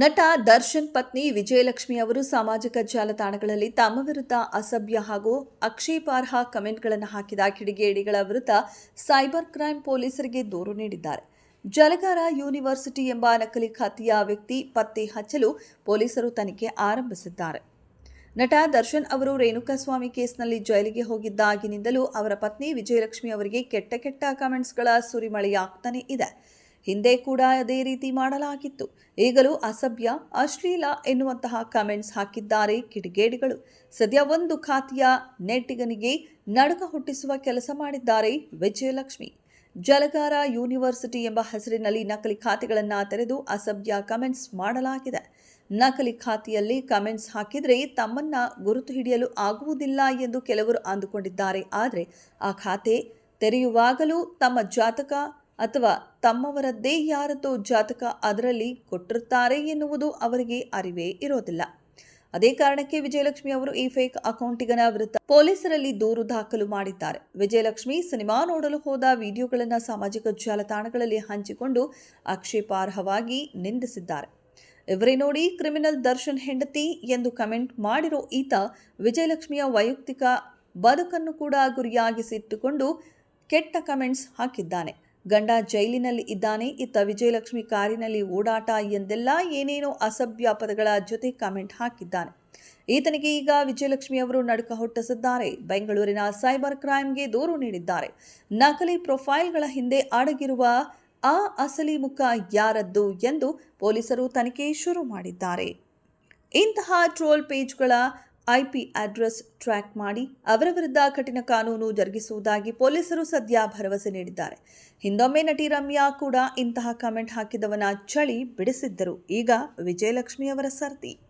ನಟ ದರ್ಶನ್ ಪತ್ನಿ ವಿಜಯಲಕ್ಷ್ಮಿ ಅವರು ಸಾಮಾಜಿಕ ಜಾಲತಾಣಗಳಲ್ಲಿ ತಮ್ಮ ವಿರುದ್ಧ ಅಸಭ್ಯ ಹಾಗೂ ಆಕ್ಷೇಪಾರ್ಹ ಕಮೆಂಟ್ಗಳನ್ನು ಹಾಕಿದ ಕಿಡಿಗೇಡಿಗಳ ವಿರುದ್ಧ ಸೈಬರ್ ಕ್ರೈಂ ಪೊಲೀಸರಿಗೆ ದೂರು ನೀಡಿದ್ದಾರೆ. ಜಲಗಾರ ಯೂನಿವರ್ಸಿಟಿ ಎಂಬ ನಕಲಿ ಖಾತೆಯ ವ್ಯಕ್ತಿ ಪತ್ತೆ ಹಚ್ಚಲು ಪೊಲೀಸರು ತನಿಖೆ ಆರಂಭಿಸಿದ್ದಾರೆ. ನಟ ದರ್ಶನ್ ಅವರು ರೇಣುಕಾಸ್ವಾಮಿ ಕೇಸ್ನಲ್ಲಿ ಜೈಲಿಗೆ ಹೋಗಿದ್ದಾಗಿನಿಂದಲೂ ಅವರ ಪತ್ನಿ ವಿಜಯಲಕ್ಷ್ಮಿ ಅವರಿಗೆ ಕೆಟ್ಟ ಕಮೆಂಟ್ಸ್ಗಳ ಸುರಿಮಳೆಯಾಗ್ತಾನೆ ಇದೆ. ಹಿಂದೆ ಕೂಡ ಅದೇ ರೀತಿ ಮಾಡಲಾಗಿತ್ತು. ಈಗಲೂ ಅಸಭ್ಯ, ಅಶ್ಲೀಲ ಎನ್ನುವಂತಹ ಕಮೆಂಟ್ಸ್ ಹಾಕಿದ್ದಾರೆ ಕಿಡಿಗೇಡಿಗಳು. ಸದ್ಯ ಒಂದು ಖಾತೆಯ ನೆಟ್ಟಿಗನಿಗೆ ನಡುಕ ಹುಟ್ಟಿಸುವ ಕೆಲಸ ಮಾಡಿದ್ದಾರೆ ವಿಜಯಲಕ್ಷ್ಮಿ. ಜಲಗಾರ ಯೂನಿವರ್ಸಿಟಿ ಎಂಬ ಹೆಸರಿನಲ್ಲಿ ನಕಲಿ ಖಾತೆಗಳನ್ನು ತೆರೆದು ಅಸಭ್ಯ ಕಮೆಂಟ್ಸ್ ಮಾಡಲಾಗಿದೆ. ನಕಲಿ ಖಾತೆಯಲ್ಲಿ ಕಮೆಂಟ್ಸ್ ಹಾಕಿದರೆ ತಮ್ಮನ್ನ ಗುರುತು ಹಿಡಿಯಲು ಆಗುವುದಿಲ್ಲ ಎಂದು ಕೆಲವರು ಅಂದುಕೊಂಡಿದ್ದಾರೆ. ಆದರೆ ಆ ಖಾತೆ ತೆರೆಯುವಾಗಲೂ ತಮ್ಮ ಜಾತಕ ಅಥವಾ ತಮ್ಮವರದ್ದೇ ಯಾರದ್ದೋ ಜಾತಕ ಅದರಲ್ಲಿ ಕೊಟ್ಟಿರುತ್ತಾರೆ ಎನ್ನುವುದು ಅವರಿಗೆ ಅರಿವೇ ಇರೋದಿಲ್ಲ. ಅದೇ ಕಾರಣಕ್ಕೆ ವಿಜಯಲಕ್ಷ್ಮಿ ಅವರು ಈ ಫೇಕ್ ಅಕೌಂಟಿಗನ ವಿರುದ್ಧ ಪೊಲೀಸರಲ್ಲಿ ದೂರು ದಾಖಲು ಮಾಡಿದ್ದಾರೆ. ವಿಜಯಲಕ್ಷ್ಮಿ ಸಿನಿಮಾ ನೋಡಲು ಹೋದ ವಿಡಿಯೋಗಳನ್ನು ಸಾಮಾಜಿಕ ಜಾಲತಾಣಗಳಲ್ಲಿ ಹಂಚಿಕೊಂಡು ಆಕ್ಷೇಪಾರ್ಹವಾಗಿ ನಿಂದಿಸಿದ್ದಾರೆ. ಇವರೇ ನೋಡಿ ಕ್ರಿಮಿನಲ್ ದರ್ಶನ್ ಹೆಂಡತಿ ಎಂದು ಕಮೆಂಟ್ ಮಾಡಿರೋ ಈತ ವಿಜಯಲಕ್ಷ್ಮಿಯ ವೈಯಕ್ತಿಕ ಬದುಕನ್ನು ಕೂಡ ಗುರಿಯಾಗಿಸಿಟ್ಟುಕೊಂಡು ಕೆಟ್ಟ ಕಮೆಂಟ್ಸ್ ಹಾಕಿದ್ದಾನೆ. ಗಂಡ ಜೈಲಿನಲ್ಲಿ ಇದ್ದಾನೆ, ಇತ್ತ ವಿಜಯಲಕ್ಷ್ಮಿ ಕಾರಿನಲ್ಲಿ ಓಡಾಟ ಎಂದೆಲ್ಲ ಏನೇನೋ ಅಸಭ್ಯ ಪದಗಳ ಜೊತೆ ಕಮೆಂಟ್ ಹಾಕಿದ್ದಾನೆ. ಈತನಿಗೆ ಈಗ ವಿಜಯಲಕ್ಷ್ಮಿ ಅವರು ನಡುಕ ಹುಟ್ಟಿಸಿದ್ದಾರೆ. ಬೆಂಗಳೂರಿನ ಸೈಬರ್ ಕ್ರೈಂಗೆ ದೂರು ನೀಡಿದ್ದಾರೆ. ನಕಲಿ ಪ್ರೊಫೈಲ್ಗಳ ಹಿಂದೆ ಅಡಗಿರುವ ಆ ಅಸಲಿ ಮುಖ ಯಾರದ್ದು ಎಂದು ಪೊಲೀಸರು ತನಿಖೆ ಶುರು ಮಾಡಿದ್ದಾರೆ. ಇಂತಹ ಟ್ರೋಲ್ ಪೇಜ್ಗಳ IP ಅಡ್ರೆಸ್ ಟ್ರ್ಯಾಕ್ ಮಾಡಿ ಅವರ ವಿರುದ್ಧ ಕಠಿಣ ಕಾನೂನು ಜರುಗಿಸುವುದಾಗಿ ಪೊಲೀಸರು ಸದ್ಯ ಭರವಸೆ ನೀಡಿದ್ದಾರೆ. ಹಿಂದೊಮ್ಮೆ ನಟಿ ರಮ್ಯಾ ಕೂಡ ಇಂತಹ ಕಮೆಂಟ್ ಹಾಕಿದವನ ಚಳಿ ಬಿಡಿಸಿದ್ದರು. ಈಗ ವಿಜಯಲಕ್ಷ್ಮಿ ಅವರ ಸರ್ತಿ.